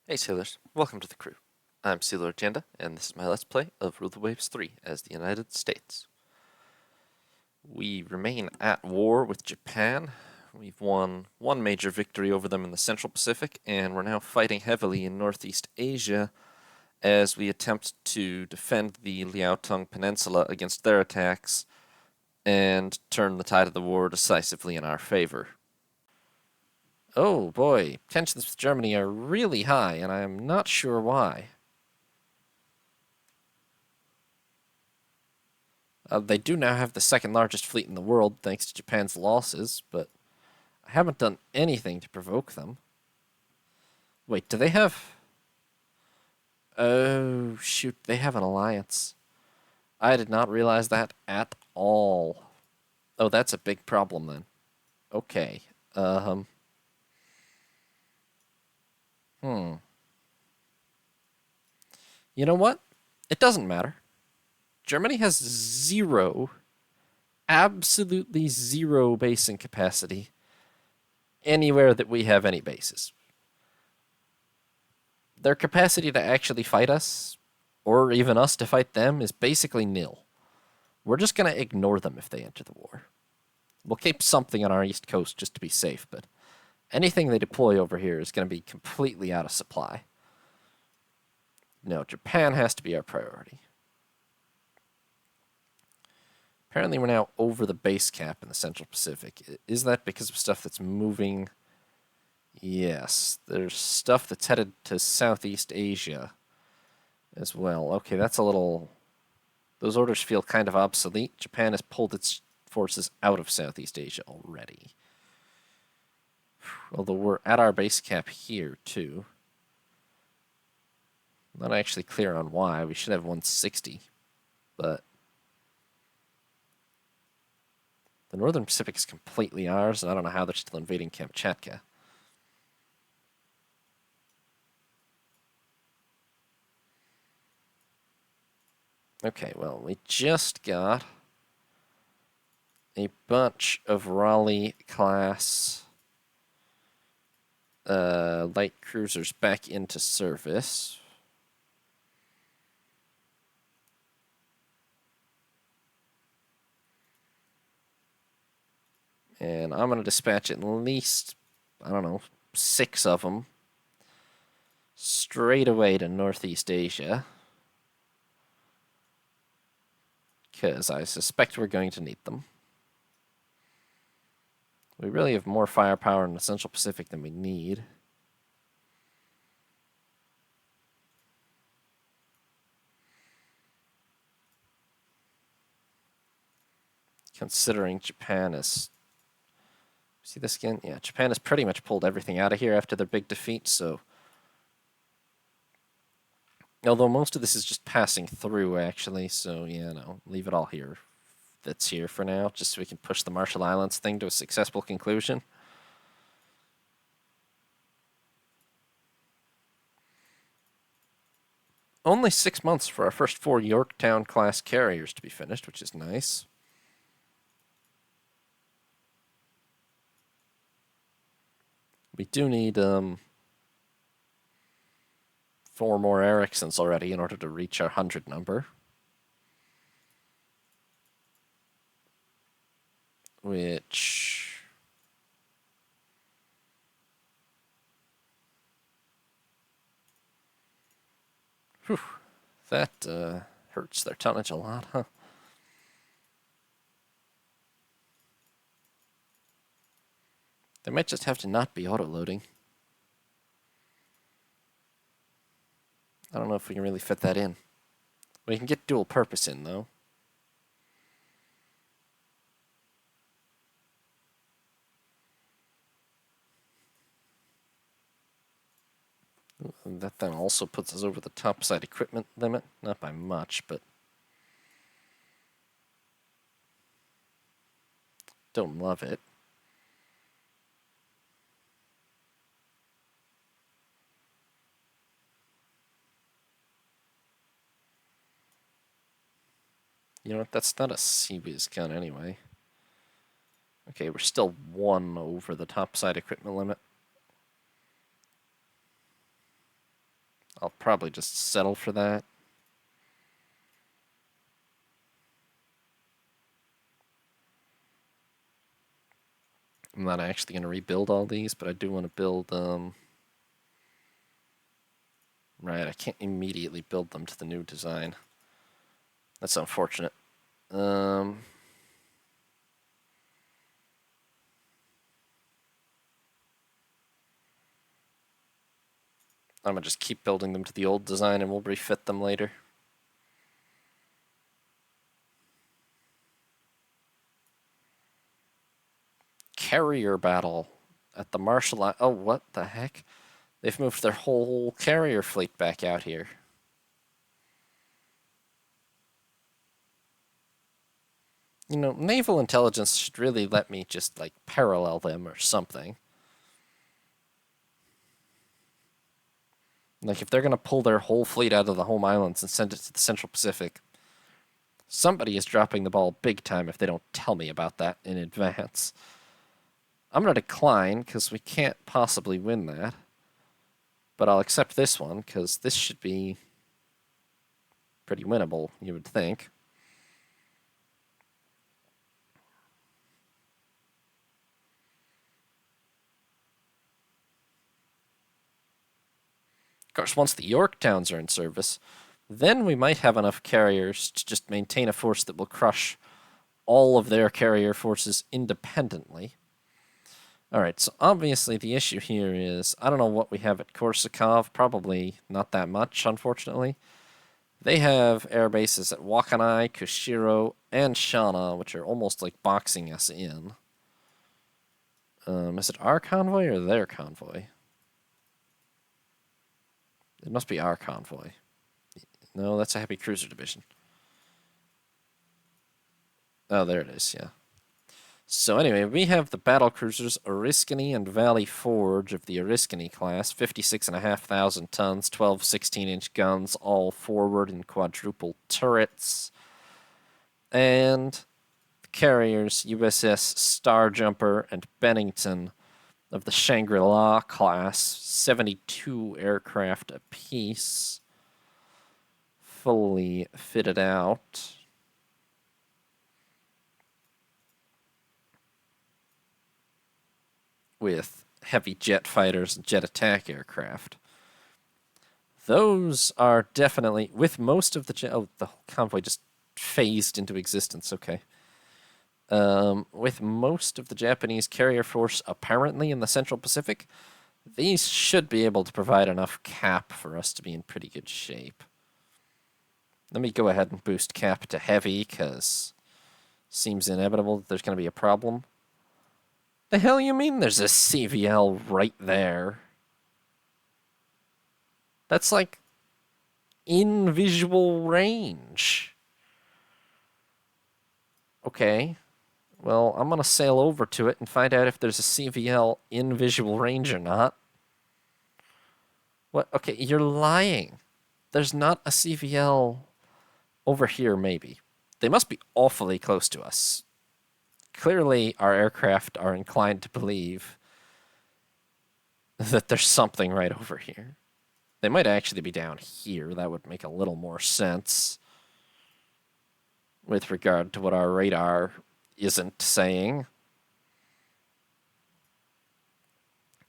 Hey sailors, welcome to the crew. I'm Sailor Agenda, and this is my Let's Play of Rule the Waves 3 as the United States. We remain at war with Japan. We've won one major victory over them in the Central Pacific, and we're now fighting heavily in Northeast Asia as we attempt to defend the Liaotung Peninsula against their attacks and turn the tide of the war decisively in our favor. Oh boy, tensions with Germany are really high, and I am not sure why. They do now have the second largest fleet in the world, thanks to Japan's losses, but I haven't done anything to provoke them. Wait, do they have... Oh, shoot, they have an alliance. I did not realize that at all. Oh, that's a big problem then. Okay. Um... Hmm. You know what? It doesn't matter. Germany has zero, absolutely zero basing capacity anywhere that we have any bases. Their capacity to actually fight us, or even us to fight them, is basically nil. We're just going to ignore them if they enter the war. We'll keep something on our east coast just to be safe, but anything they deploy over here is going to be completely out of supply. No, Japan has to be our priority. Apparently we're now over the base cap in the Central Pacific. Is that because of stuff that's moving? Yes, there's stuff that's headed to Southeast Asia as well. Okay, that's a little... Those orders feel kind of obsolete. Japan has pulled its forces out of Southeast Asia already. Although we're at our base cap here, too. Not actually clear on why. We should have 160. But the Northern Pacific is completely ours, and I don't know how they're still invading Kamchatka. Okay, well, we just got a bunch of Raleigh-class light cruisers back into service. And I'm going to dispatch at least, I don't know, 6 of them straight away to Northeast Asia. Because I suspect we're going to need them. We really have more firepower in the Central Pacific than we need. Considering Japan is... See this again? Yeah, Japan has pretty much pulled everything out of here after their big defeat, so... Although most of this is just passing through, actually, so, yeah, no, leave it all here. That's here for now, just so we can push the Marshall Islands thing to a successful conclusion. Only 6 months for our first 4 Yorktown-class carriers to be finished, which is nice. We do need 4 more Ericssons already in order to reach our 100 number. Which... Whew, that hurts their tonnage a lot, huh? They might just have to not be auto-loading. I don't know if we can really fit that in. We can get dual purpose in, though. And that then also puts us over the topside equipment limit. Not by much, but... Don't love it. You know what, that's not a Seabees gun anyway. Okay, we're still 1 over the topside equipment limit. I'll probably just settle for that. I'm not actually going to rebuild all these, but I do want to build right, I can't immediately build them to the new design. That's unfortunate. I'm going to just keep building them to the old design and we'll refit them later. Carrier battle at the Marshall Islands. Oh, what the heck? They've moved their whole carrier fleet back out here. You know, naval intelligence should really let me just, like, parallel them or something. Like, if they're going to pull their whole fleet out of the home islands and send it to the Central Pacific, somebody is dropping the ball big time if they don't tell me about that in advance. I'm going to decline, because we can't possibly win that. But I'll accept this one, because this should be pretty winnable, you would think. Of course, once the Yorktowns are in service, then we might have enough carriers to just maintain a force that will crush all of their carrier forces independently. Alright, so obviously the issue here is, I don't know what we have at Korsakov, probably not that much, unfortunately. They have air bases at Wakkanai, Kushiro, and Shana, which are almost like boxing us in. Is it our convoy or their convoy? It must be our convoy. No, that's a heavy cruiser division. Oh, there it is, yeah. So anyway, we have the battle cruisers Oriskany and Valley Forge of the Oriskany class, 56,500 tons, 12 16-inch guns, all forward and quadruple turrets. And the carriers USS Starjumper and Bennington of the Shangri-La class, 72 aircraft apiece, fully fitted out. With heavy jet fighters and jet attack aircraft. Those are definitely, with most of the oh, the convoy just phased into existence, okay. With most of the Japanese carrier force apparently in the Central Pacific, these should be able to provide enough cap for us to be in pretty good shape. Let me go ahead and boost cap to heavy, because seems inevitable that there's going to be a problem. The hell you mean there's a CVL right there? That's like in visual range. Okay. Well, I'm going to sail over to it and find out if there's a CVL in visual range or not. What? Okay, you're lying. There's not a CVL over here, maybe. They must be awfully close to us. Clearly, our aircraft are inclined to believe that there's something right over here. They might actually be down here. That would make a little more sense with regard to what our radar isn't saying.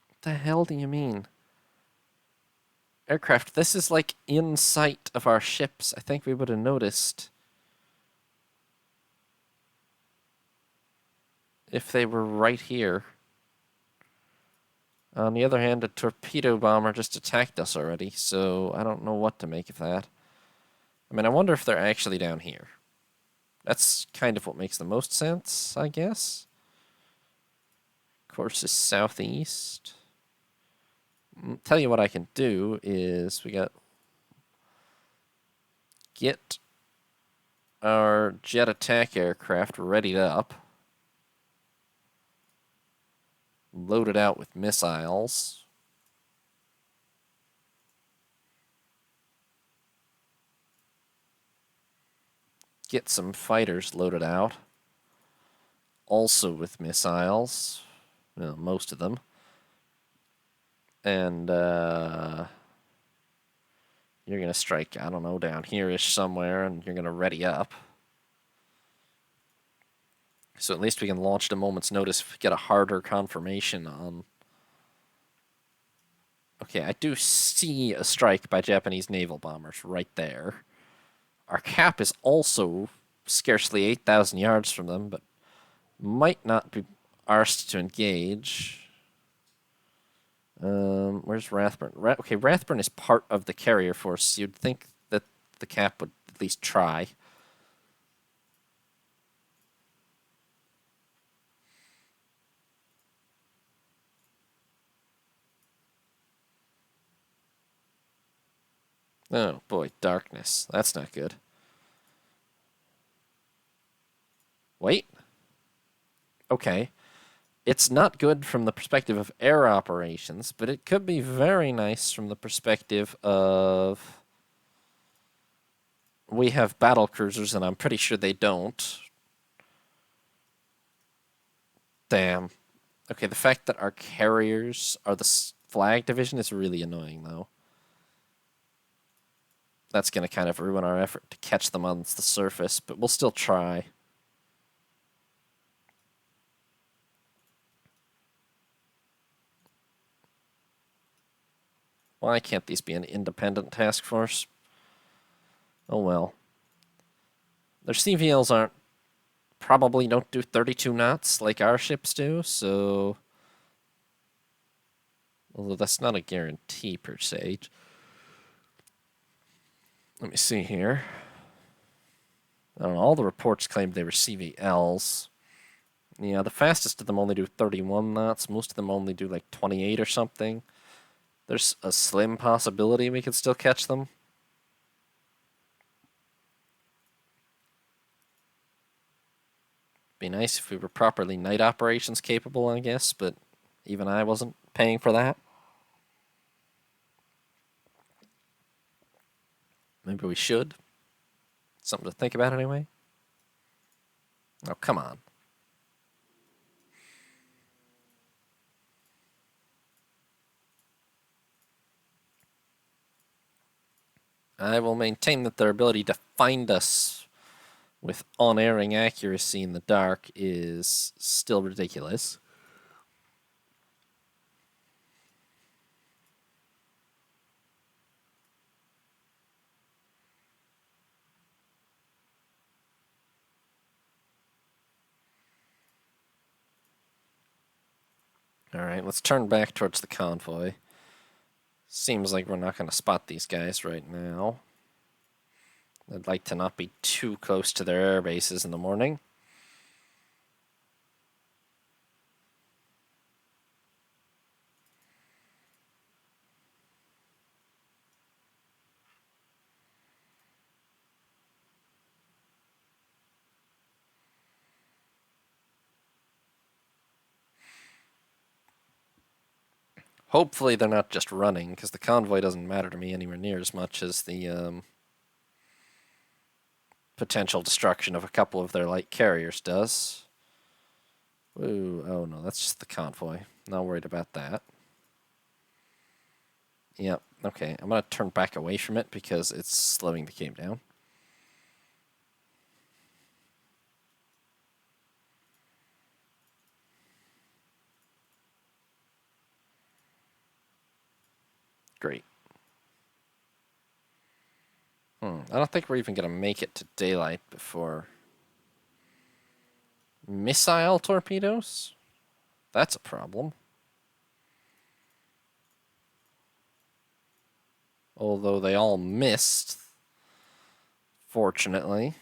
What the hell do you mean? Aircraft, this is like in sight of our ships. I think we would have noticed if they were right here. On the other hand, a torpedo bomber just attacked us already, so I don't know what to make of that. I mean, I wonder if they're actually down here. That's kind of what makes the most sense, I guess. Course is southeast. Tell you what I can do is get our jet attack aircraft readied up. Loaded out with missiles. Get some fighters loaded out. Also with missiles. Well, most of them. And You're going to strike, I don't know, down here-ish somewhere, and you're going to ready up. So at least we can launch at a moment's notice if we get a harder confirmation on... Okay, I do see a strike by Japanese naval bombers right there. Our cap is also scarcely 8,000 yards from them, but might not be arsed to engage. Where's Rathburn? Okay, Rathburn is part of the carrier force. You'd think that the cap would at least try. Oh boy, darkness. That's not good. Wait. Okay. It's not good from the perspective of air operations, but it could be very nice from the perspective of... We have battle cruisers, and I'm pretty sure they don't. Damn. Okay, the fact that our carriers are the flag division is really annoying, though. That's going to kind of ruin our effort to catch them on the surface, but we'll still try. Why can't these be an independent task force? Oh well. Their CVLs aren't... probably don't do 32 knots like our ships do, so... Although that's not a guarantee per se. Let me see here. I don't know, all the reports claimed they were CVLs. Yeah, the fastest of them only do 31 knots. Most of them only do like 28 or something. There's a slim possibility we could still catch them. Be nice if we were properly night operations capable, I guess, but even I wasn't paying for that. Maybe we should. Something to think about anyway. Oh, come on. I will maintain that their ability to find us with unerring accuracy in the dark is still ridiculous. Alright, let's turn back towards the convoy. Seems like we're not going to spot these guys right now. I'd like to not be too close to their air bases in the morning. Hopefully they're not just running, because the convoy doesn't matter to me anywhere near as much as the potential destruction of a couple of their light carriers does. Ooh, oh no, that's just the convoy. Not worried about that. Yep, okay. I'm going to turn back away from it because it's slowing the game down. Great. I don't think we're even going to make it to daylight before... Missile torpedoes? That's a problem. Although they all missed, fortunately.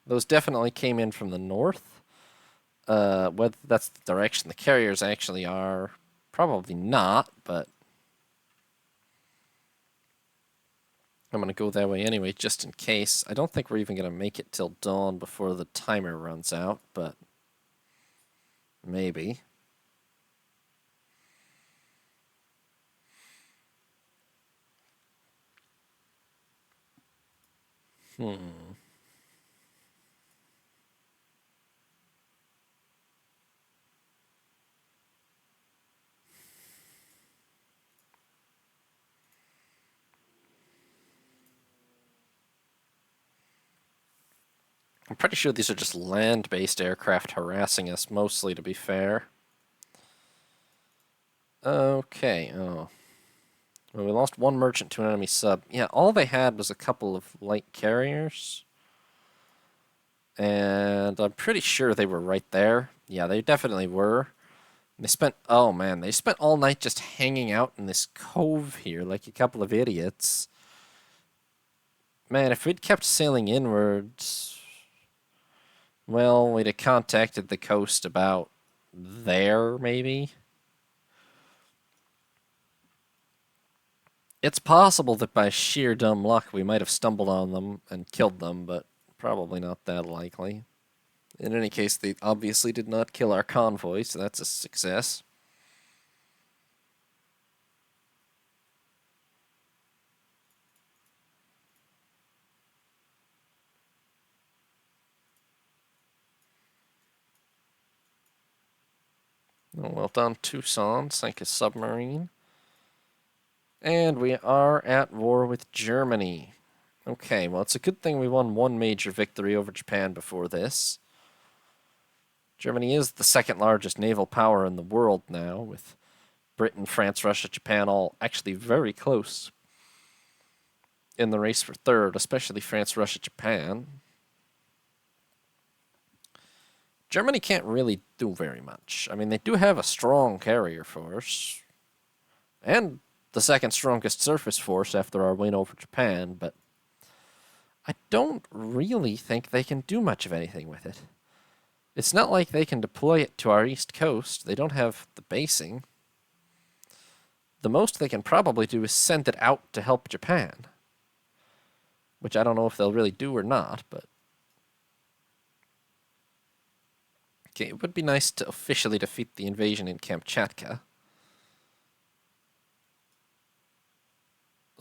Those definitely came in from the north. Whether that's the direction the carriers actually are, probably not, but I'm going to go that way anyway, just in case. I don't think we're even going to make it till dawn before the timer runs out, but maybe. I'm pretty sure these are just land-based aircraft harassing us, mostly, to be fair. Okay, oh. Well, we lost one merchant to an enemy sub. Yeah, all they had was a couple of light carriers. And I'm pretty sure they were right there. Yeah, they definitely were. They spent, oh man, they spent all night just hanging out in this cove here like a couple of idiots. Man, if we'd kept sailing inwards, well, we'd have contacted the coast about there, maybe. It's possible that by sheer dumb luck we might have stumbled on them and killed them, but probably not that likely. In any case, they obviously did not kill our convoy, so that's a success. Oh, well done, Tucson. Sank a submarine. And we are at war with Germany. Okay, well, it's a good thing we won one major victory over Japan before this. Germany is the second largest naval power in the world now, with Britain, France, Russia, Japan all actually very close in the race for third, especially France, Russia, Japan. Germany can't really do very much. I mean, they do have a strong carrier force, and the second strongest surface force after our win over Japan, but I don't really think they can do much of anything with it. It's not like they can deploy it to our east coast. They don't have the basing. The most they can probably do is send it out to help Japan, which I don't know if they'll really do or not, but okay, it would be nice to officially defeat the invasion in Kamchatka.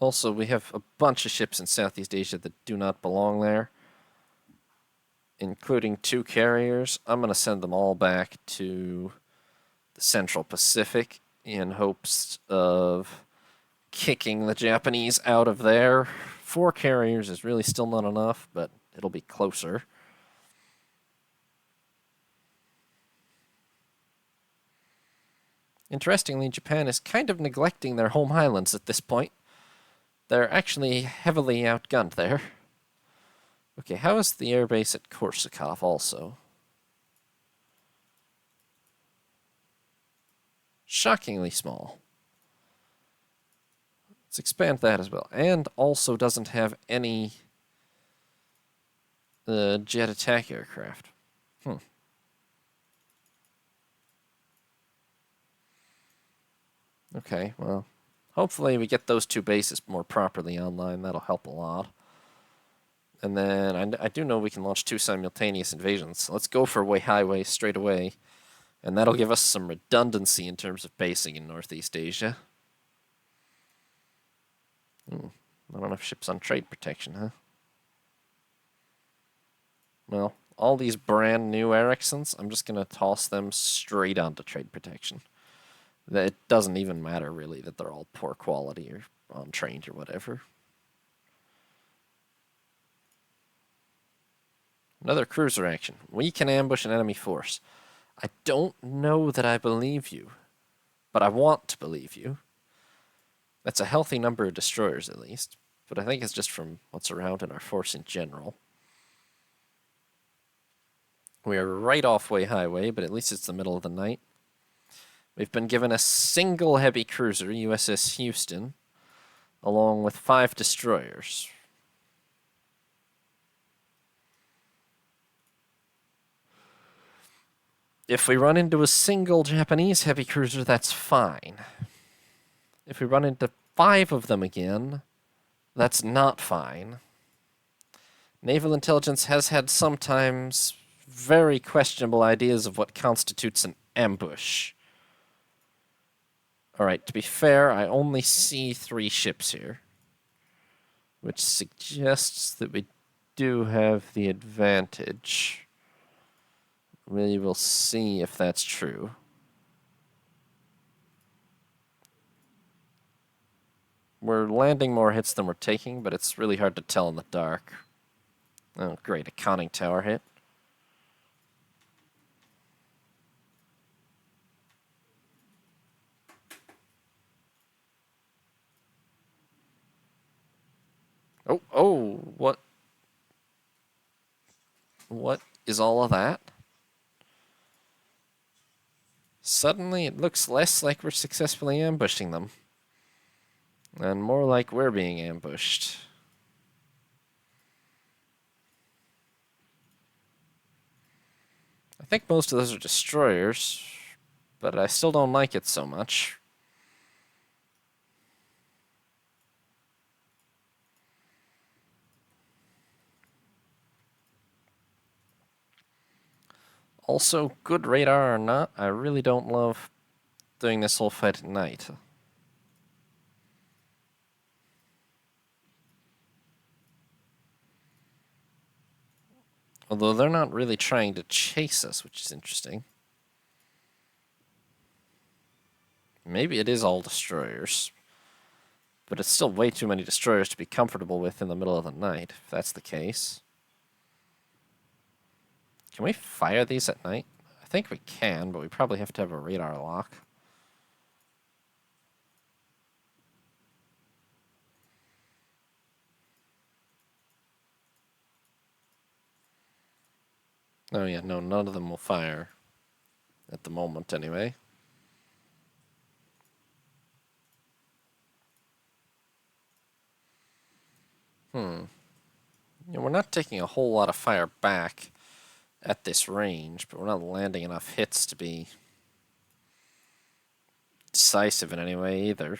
Also, we have a bunch of ships in Southeast Asia that do not belong there, including 2 carriers. I'm going to send them all back to the Central Pacific in hopes of kicking the Japanese out of there. 4 carriers is really still not enough, but it'll be closer. Interestingly, Japan is kind of neglecting their home islands at this point. They're actually heavily outgunned there. Okay, how is the airbase at Korsakov also? Shockingly small. Let's expand that as well. And also doesn't have any jet attack aircraft. Okay, well, hopefully we get those 2 bases more properly online. That'll help a lot. And then I do know we can launch 2 simultaneous invasions. So let's go for Weihaiwei straight away. And that'll give us some redundancy in terms of basing in Northeast Asia. Not enough ships on trade protection, huh? Well, all these brand new Ericssons, I'm just going to toss them straight onto trade protection. It doesn't even matter, really, that they're all poor quality or untrained or whatever. Another cruiser action. We can ambush an enemy force. I don't know that I believe you, but I want to believe you. That's a healthy number of destroyers, at least, but I think it's just from what's around in our force in general. We are right off Weihaiwei, but at least it's the middle of the night. We've been given a single heavy cruiser, USS Houston, along with 5 destroyers. If we run into a single Japanese heavy cruiser, that's fine. If we run into 5 of them again, that's not fine. Naval intelligence has had sometimes very questionable ideas of what constitutes an ambush. Alright, to be fair, I only see 3 ships here, which suggests that we do have the advantage. We will see if that's true. We're landing more hits than we're taking, but it's really hard to tell in the dark. Oh, great. A conning tower hit. Oh, oh, what? What is all of that? Suddenly, it looks less like we're successfully ambushing them, and more like we're being ambushed. I think most of those are destroyers, but I still don't like it so much. Also, good radar or not, I really don't love doing this whole fight at night. Although they're not really trying to chase us, which is interesting. Maybe it is all destroyers. But it's still way too many destroyers to be comfortable with in the middle of the night, if that's the case. Can we fire these at night? I think we can, but we probably have to have a radar lock. Oh yeah, no, none of them will fire. At the moment, anyway. Yeah, we're not taking a whole lot of fire back at this range, but we're not landing enough hits to be decisive in any way either.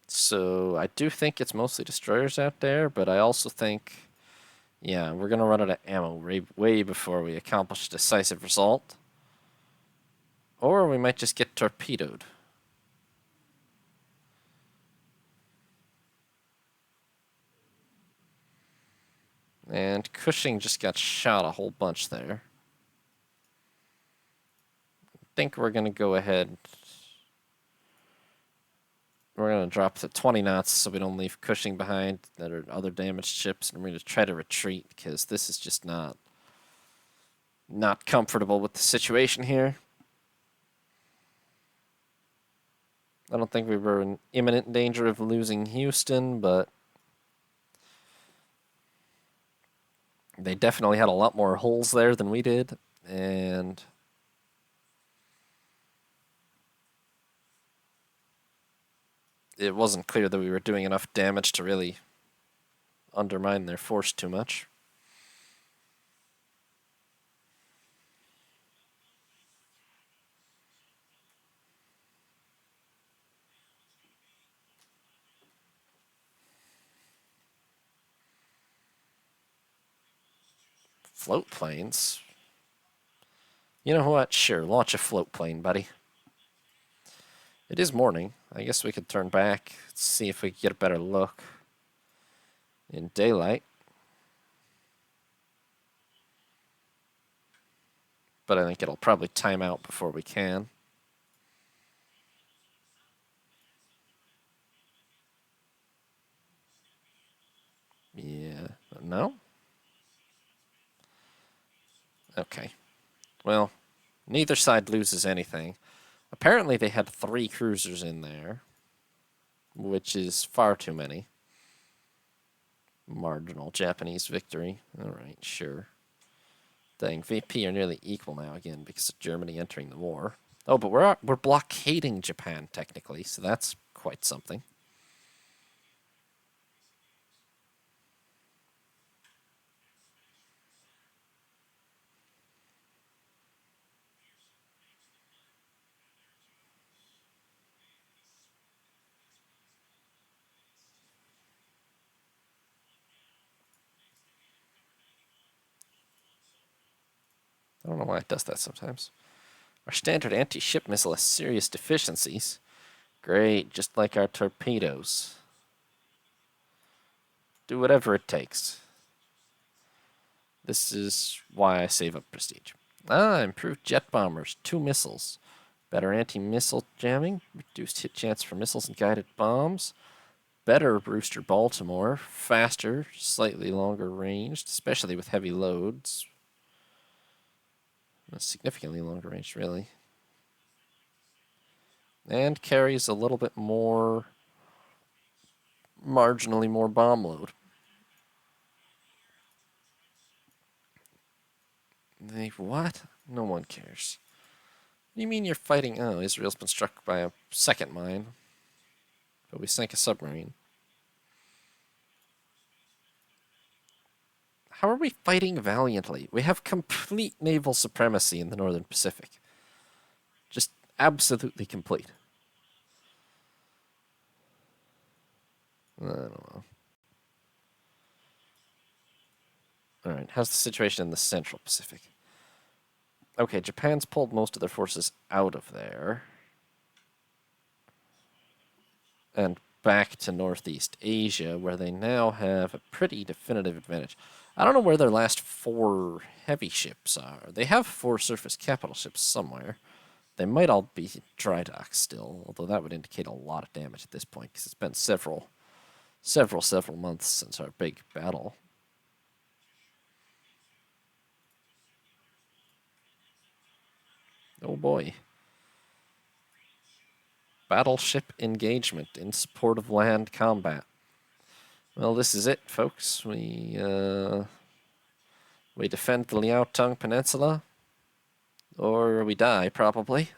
So I do think it's mostly destroyers out there, but I also think, yeah, we're going to run out of ammo way before we accomplish a decisive result. Or we might just get torpedoed. And Cushing just got shot a whole bunch there. I think we're going to go ahead. We're going to drop to 20 knots so we don't leave Cushing behind. That are other damaged ships. And we're going to try to retreat because this is just not comfortable with the situation here. I don't think we were in imminent danger of losing Houston, but they definitely had a lot more holes there than we did, and it wasn't clear that we were doing enough damage to really undermine their force too much. Float planes? You know what? Sure, launch a float plane, buddy. It is morning. I guess we could turn back, see if we could get a better look in daylight. But I think it'll probably time out before we can. Yeah. No? Okay. Well, neither side loses anything. Apparently they had 3 cruisers in there, which is far too many. Marginal Japanese victory. Alright, sure. Dang, VP are nearly equal now again because of Germany entering the war. Oh, but we're blockading Japan technically, so that's quite something. I don't know why it does that sometimes. Our standard anti-ship missile has serious deficiencies. Great, just like our torpedoes. Do whatever it takes. This is why I save up prestige. Ah, improved jet bombers. 2 missiles. Better anti-missile jamming, reduced hit chance for missiles and guided bombs. Better Brewster Baltimore, faster, slightly longer ranged, especially with heavy loads. Significantly longer range, really. And carries a little bit more, marginally more bomb load. What? No one cares. What do you mean you're fighting? Oh, Israel's been struck by a second mine. But we sank a submarine. How are we fighting valiantly? We have complete naval supremacy in the Northern Pacific. Just absolutely complete. I don't know. Alright, how's the situation in the Central Pacific? Okay, Japan's pulled most of their forces out of there. And back to Northeast Asia, where they now have a pretty definitive advantage. I don't know where their last 4 heavy ships are. They have 4 surface capital ships somewhere. They might all be dry docks still, although that would indicate a lot of damage at this point, because it's been several months since our big battle. Oh boy. Battleship engagement in support of land combat. Well, this is it, folks. We defend the Liaotung Peninsula, or we die, probably.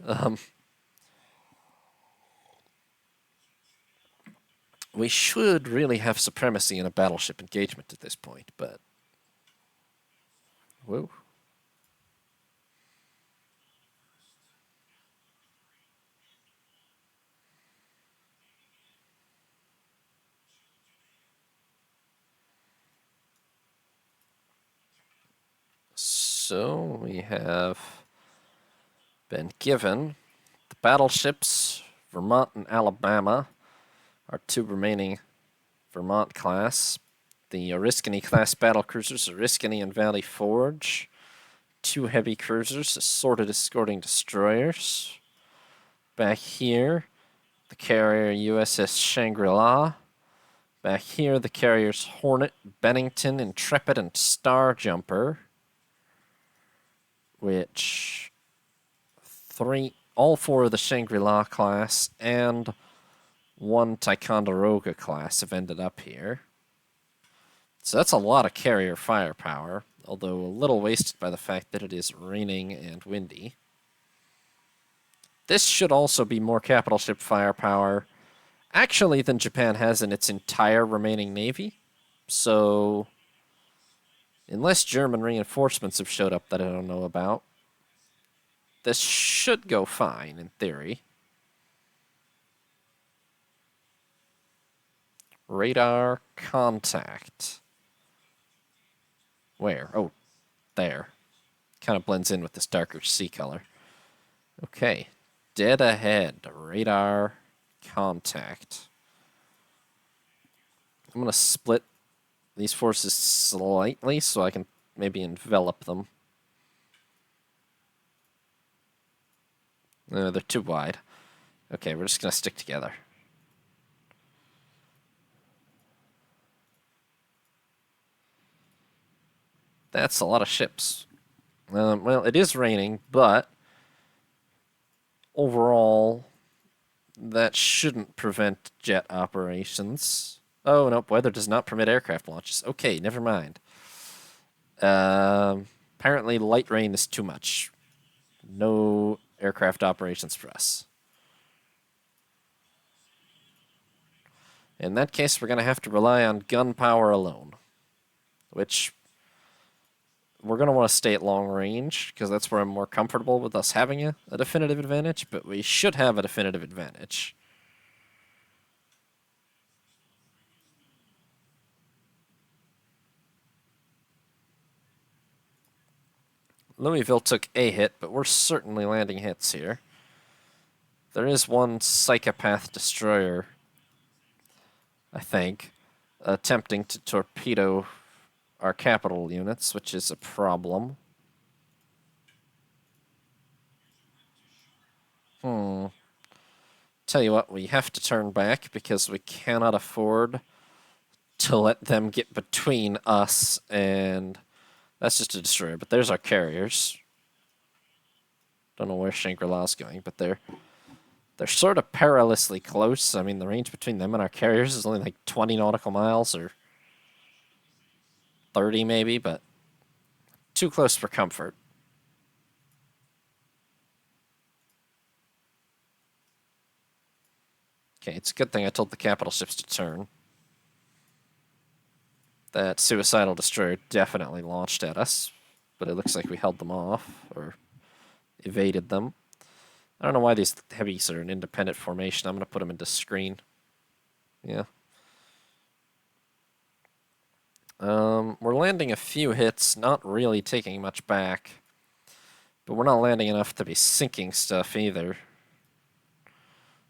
We should really have supremacy in a battleship engagement at this point, but... Whoa. So we have been given the battleships Vermont and Alabama, our 2 remaining Vermont class, the Oriskany class battlecruisers Oriskany and Valley Forge, 2 heavy cruisers, assorted escorting destroyers. Back here, the carrier USS Shangri-La. Back here, the carriers Hornet, Bennington, Intrepid, and Star Jumper, which all 4 of the Shangri-La class and 1 Ticonderoga class have ended up here. So that's a lot of carrier firepower, although a little wasted by the fact that it is raining and windy. This should also be more capital ship firepower, actually, than Japan has in its entire remaining navy. So, unless German reinforcements have showed up that I don't know about, this should go fine, in theory. Radar contact. Where? Oh, there. Kind of blends in with this darker sea color. Okay. Dead ahead. Radar contact. I'm going to split these forces slightly so I can maybe envelop them. They're too wide. Okay, we're just going to stick together. That's a lot of ships. Well, it is raining, but overall, that shouldn't prevent jet operations. Oh, nope, weather does not permit aircraft launches. Okay, never mind. Apparently, light rain is too much. No aircraft operations for us. In that case, we're going to have to rely on gunpowder alone, which we're going to want to stay at long range, because that's where I'm more comfortable with us having a definitive advantage, but we should have a definitive advantage. Louisville took a hit, but we're certainly landing hits here. There is 1 psychopath destroyer, I think, attempting to torpedo our capital units, which is a problem. Tell you what, we have to turn back because we cannot afford to let them get between us and... That's just a destroyer, but there's our carriers. Don't know where Shangri-La's going, but they're sort of perilously close. I mean, the range between them and our carriers is only like 20 nautical miles or 30 maybe, but too close for comfort. Okay, it's a good thing I told the capital ships to turn. That suicidal destroyer definitely launched at us, but it looks like we held them off, or evaded them. I don't know why these heavies are an independent formation. I'm going to put them into screen. Yeah. We're landing a few hits, not really taking much back. But we're not landing enough to be sinking stuff either.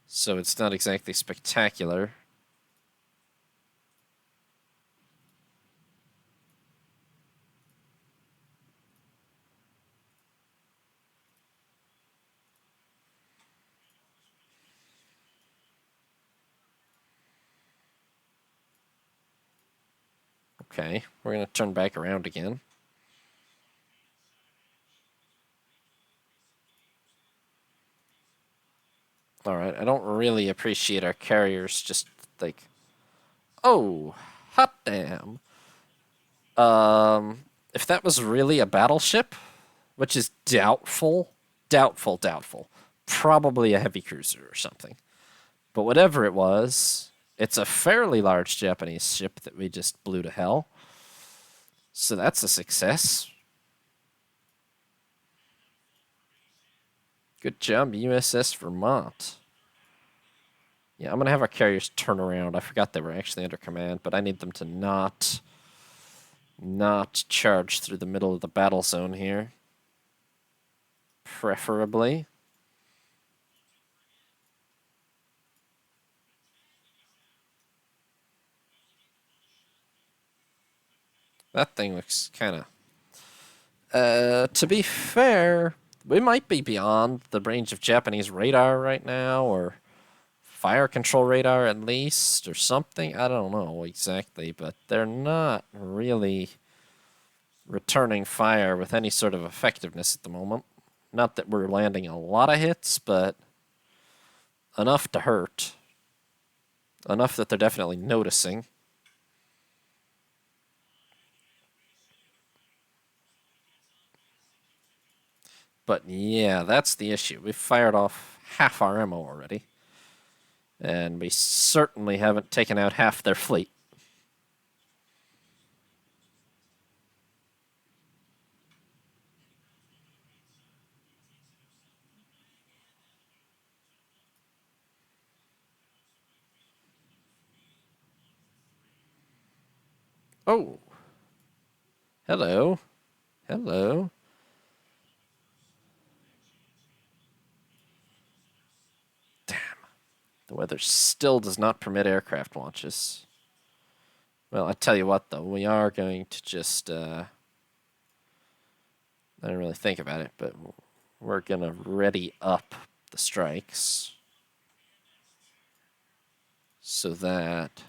So it's not exactly spectacular. Okay, we're going to turn back around again. Alright, I don't really appreciate our carriers just like... Oh, hot damn. If that was really a battleship, which is doubtful, doubtful, probably a heavy cruiser or something. But whatever it was, it's a fairly large Japanese ship that we just blew to hell. So that's a success. Good job, USS Vermont. Yeah, I'm going to have our carriers turn around. I forgot they were actually under command, but I need them to not charge through the middle of the battle zone here. Preferably. That thing looks kind of... to be fair, we might be beyond the range of Japanese radar right now, or fire control radar at least, or something. I don't know exactly, but they're not really returning fire with any sort of effectiveness at the moment. Not that we're landing a lot of hits, but enough to hurt. Enough that they're definitely noticing. But yeah, that's the issue. We've fired off half our ammo already. And we certainly haven't taken out half their fleet. Oh. Hello. Hello. Damn. The weather still does not permit aircraft launches. Well, I tell you what, though, we are going to just, I didn't really think about it, but we're going to ready up the strikes so that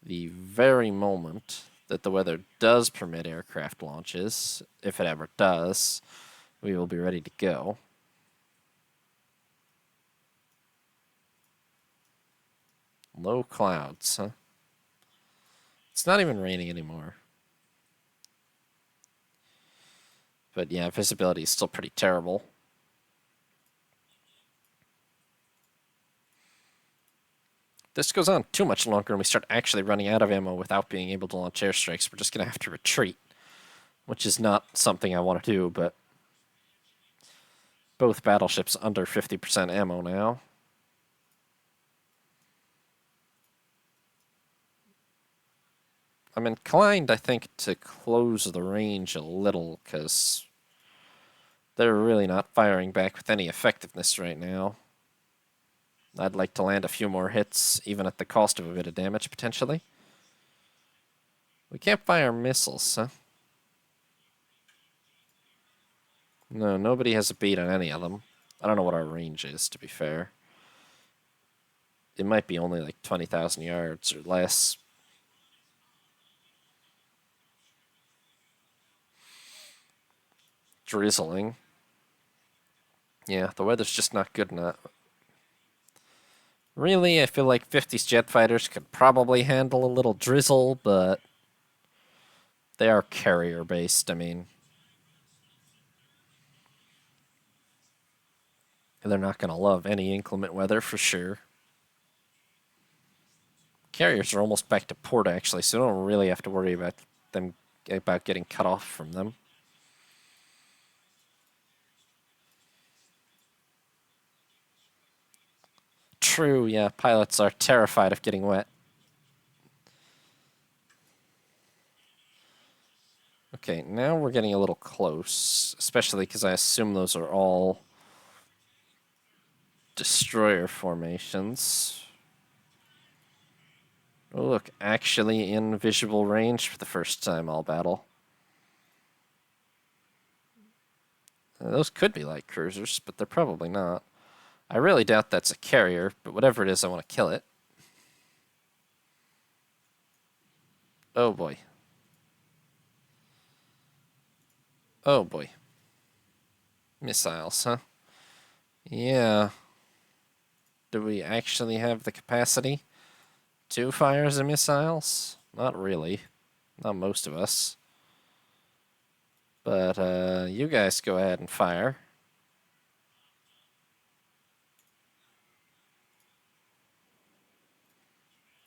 the very moment that the weather does permit aircraft launches, if it ever does, we will be ready to go. Low clouds, huh? It's not even raining anymore. But yeah, visibility is still pretty terrible. This goes on too much longer and we start actually running out of ammo without being able to launch airstrikes. We're just going to have to retreat, which is not something I want to do, but both battleships under 50% ammo now. I'm inclined, I think, to close the range a little, because they're really not firing back with any effectiveness right now. I'd like to land a few more hits, even at the cost of a bit of damage, potentially. We can't fire missiles, huh? No, nobody has a beat on any of them. I don't know what our range is, to be fair. It might be only like 20,000 yards or less. Drizzling. Yeah, the weather's just not good enough. Really, I feel like 50's jet fighters could probably handle a little drizzle, but they are carrier based. I mean, they're not going to love any inclement weather for sure. Carriers are almost back to port actually, so you don't really have to worry about them about getting cut off from them. True, yeah, pilots are terrified of getting wet. Okay, now we're getting a little close, especially because I assume those are all destroyer formations. Oh, look, actually in visual range for the first time all battle. Those could be light cruisers, but they're probably not. I really doubt that's a carrier, but whatever it is, I want to kill it. Oh boy. Oh boy. Missiles, huh? Yeah. Do we actually have the capacity to fire the missiles? Not really. Not most of us. But you guys go ahead and fire.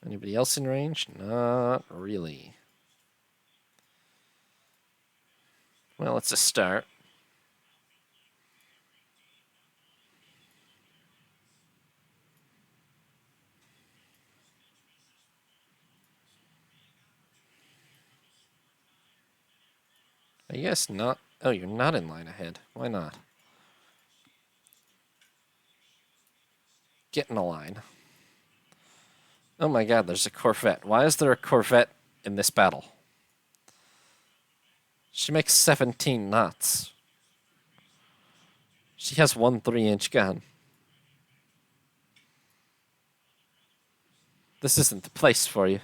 Anybody else in range? Not really. Well, it's a start. I guess not. Oh, you're not in line ahead. Why not? Get in a line. Oh my god, there's a Corvette. Why is there a Corvette in this battle? She makes 17 knots. She has one 3-inch gun. This isn't the place for you.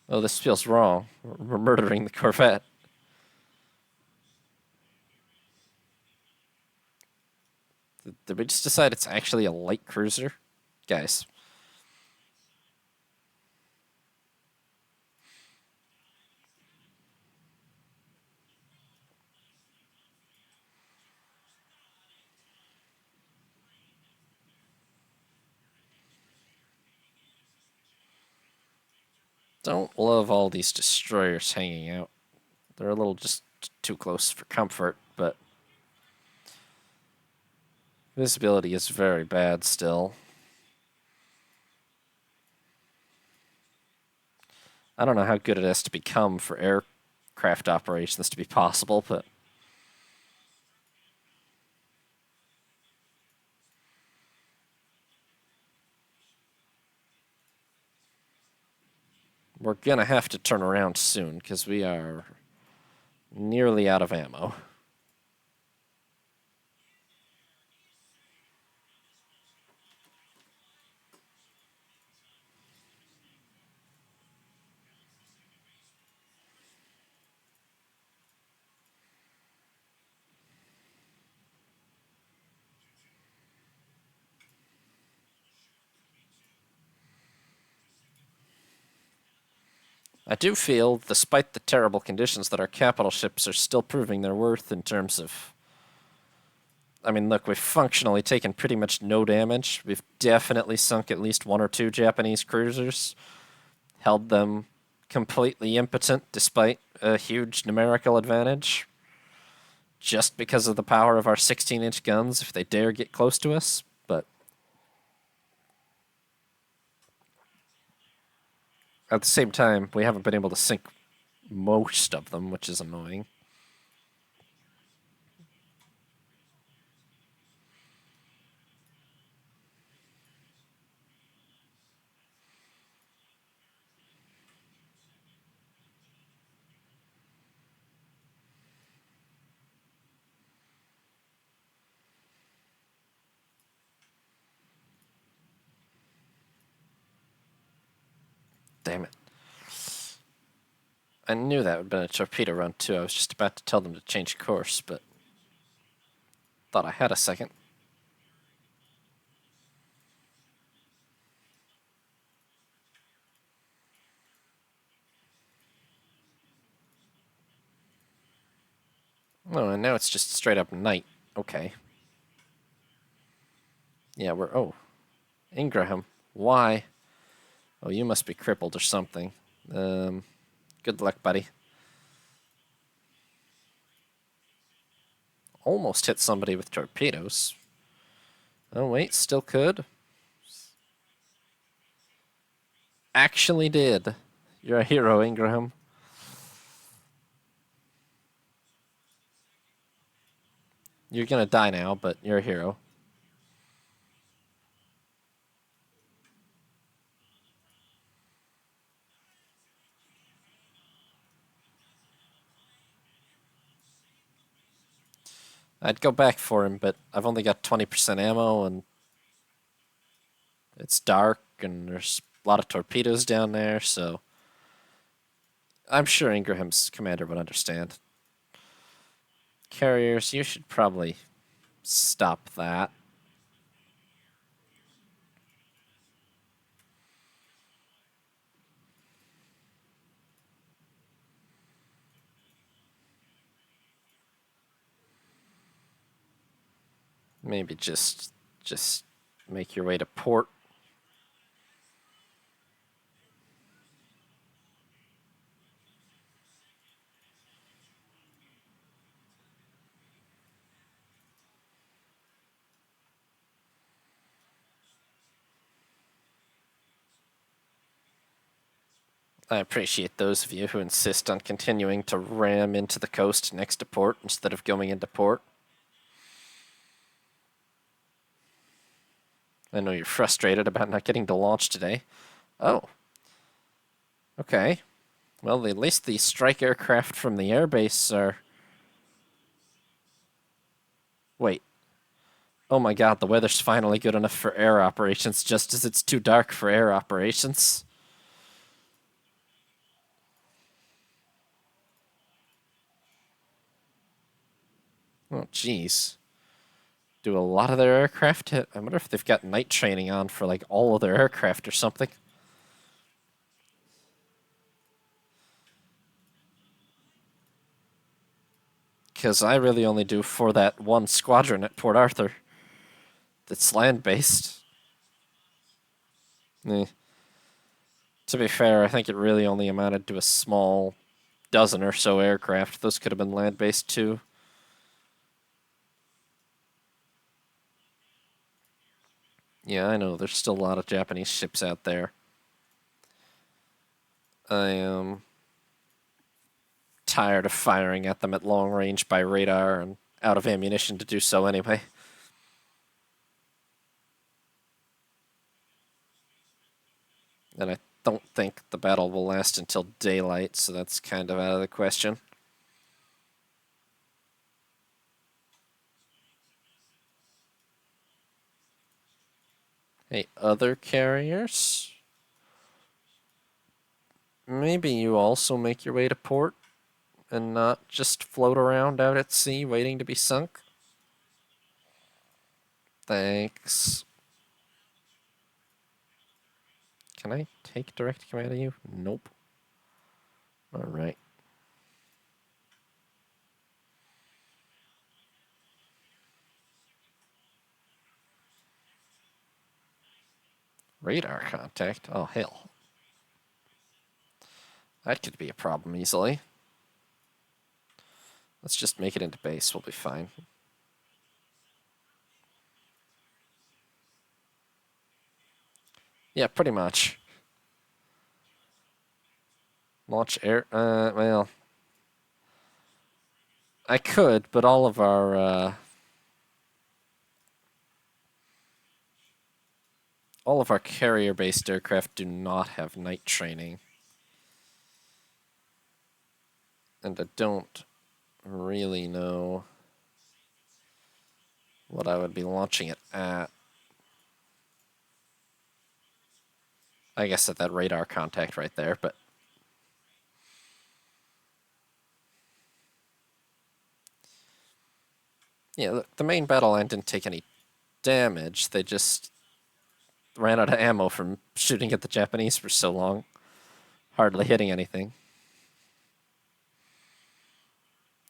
Oh, this feels wrong. We're murdering the Corvette. Did we just decide it's actually a light cruiser? Guys. Don't love all these destroyers hanging out. They're a little just too close for comfort, but visibility is very bad still. I don't know how good it has to become for aircraft operations to be possible, but we're gonna have to turn around soon because we are nearly out of ammo. I do feel, despite the terrible conditions, that our capital ships are still proving their worth in terms of. I mean, look, we've functionally taken pretty much no damage. We've definitely sunk at least one or two Japanese cruisers, held them completely impotent despite a huge numerical advantage, just because of the power of our 16-inch guns if they dare get close to us. But at the same time, we haven't been able to sink most of them, which is annoying. damn it. I knew that would have been a torpedo run, too. I was just about to tell them to change course, but thought I had a second. Oh, and now it's just straight up night. Okay. Yeah, we're... Oh. Ingraham. Why? Oh, you must be crippled or something. Good luck, buddy. Almost hit somebody with torpedoes. Oh, wait, still could. Actually did. You're a hero, Ingraham. You're gonna die now, but you're a hero. I'd go back for him, but I've only got 20% ammo, and it's dark, and there's a lot of torpedoes down there, so I'm sure Ingraham's commander would understand. Carriers, you should probably stop that. Maybe just make your way to port. I appreciate those of you who insist on continuing to ram into the coast next to port instead of going into port. I know you're frustrated about not getting to launch today. Oh. Okay. Well, at least the strike aircraft from the airbase are... Wait. Oh my god, the weather's finally good enough for air operations, just as it's too dark for air operations. Oh, jeez. Do a lot of their aircraft hit? I wonder if they've got night training on for, like, all of their aircraft or something. Because I really only do for that one squadron at Port Arthur that's land-based. Eh. To be fair, I think it really only amounted to a small dozen or so aircraft. Those could have been land-based too. Yeah, I know. There's still a lot of Japanese ships out there. I am tired of firing at them at long range by radar and out of ammunition to do so anyway. And I don't think the battle will last until daylight, so that's kind of out of the question. Hey, other carriers? Maybe you also make your way to port and not just float around out at sea waiting to be sunk? Thanks. Can I take direct command of you? Nope. Alright. Radar contact? Oh, hell. That could be a problem easily. Let's just make it into base. We'll be fine. Yeah, pretty much. Launch air... well... I could, but all of our carrier-based aircraft do not have night training. And I don't really know what I would be launching it at. I guess at that radar contact right there, but yeah, look, the main battle line didn't take any damage. They just ran out of ammo from shooting at the Japanese for so long, hardly hitting anything.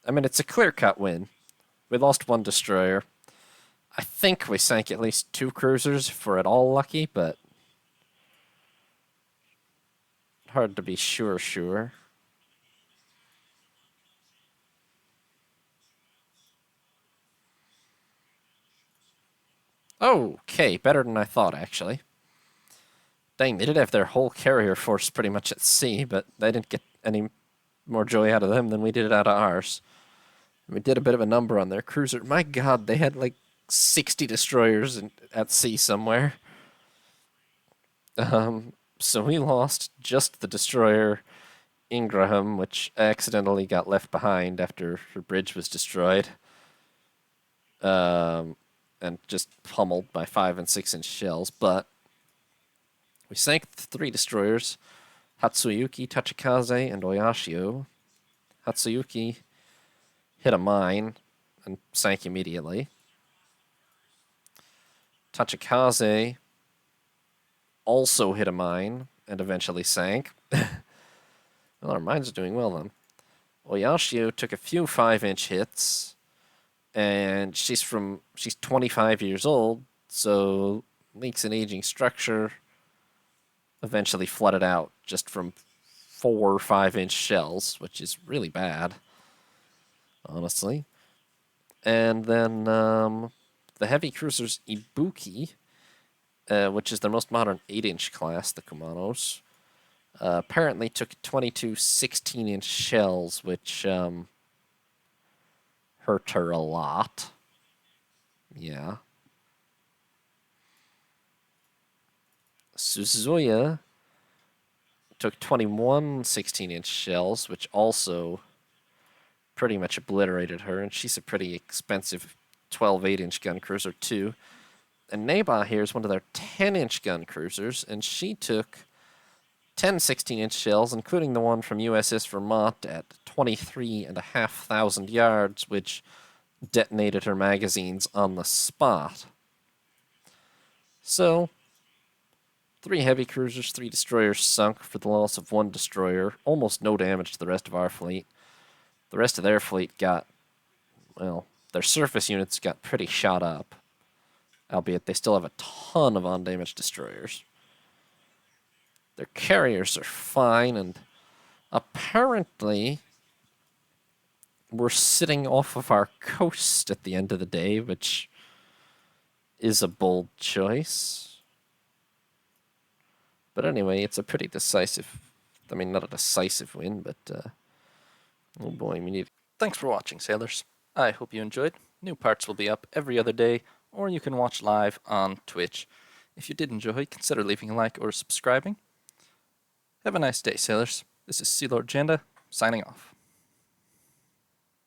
I mean, it's a clear-cut win. We lost one destroyer. I think we sank at least 2 cruisers if we're at all lucky, but hard to be sure. Okay, better than I thought, actually. Dang, they did have their whole carrier force pretty much at sea, but they didn't get any more joy out of them than we did out of ours. We did a bit of a number on their cruiser. My god, they had like 60 destroyers at sea somewhere. So we lost just the destroyer Ingraham, which accidentally got left behind after her bridge was destroyed. And just pummeled by 5 and 6-inch shells. But we sank 3 destroyers, Hatsuyuki, Tachikaze, and Oyashio. Hatsuyuki hit a mine and sank immediately. Tachikaze also hit a mine and eventually sank. Well, our mines are doing well then. Oyashio took a few 5-inch hits, and she's 25 years old, so leaks in aging structure eventually flooded out just from 4 5-inch shells, which is really bad, honestly. And then the heavy cruisers Ibuki, which is their most modern 8-inch class, the Kumanos, apparently took 22 16-inch shells, which hurt her a lot. Yeah. Suzuya took 21 16-inch shells, which also pretty much obliterated her, and she's a pretty expensive 12 8-inch gun cruiser, too. And Neba here is one of their 10-inch gun cruisers, and she took 10 16-inch shells, including the one from USS Vermont at 23,500 yards, which detonated her magazines on the spot. So, 3 heavy cruisers, 3 destroyers sunk for the loss of 1 destroyer. Almost no damage to the rest of our fleet. The rest of their fleet got, well, their surface units got pretty shot up. Albeit they still have a ton of undamaged destroyers. Their carriers are fine, and apparently we're sitting off of our coast at the end of the day, which is a bold choice. But anyway, it's a pretty decisive, I mean, not a decisive win, but oh boy, we need. Thanks for watching, sailors. I hope you enjoyed. New parts will be up every other day, or you can watch live on Twitch. If you did enjoy, consider leaving a like or subscribing. Have a nice day, sailors. This is Sea Lord Janda, signing off.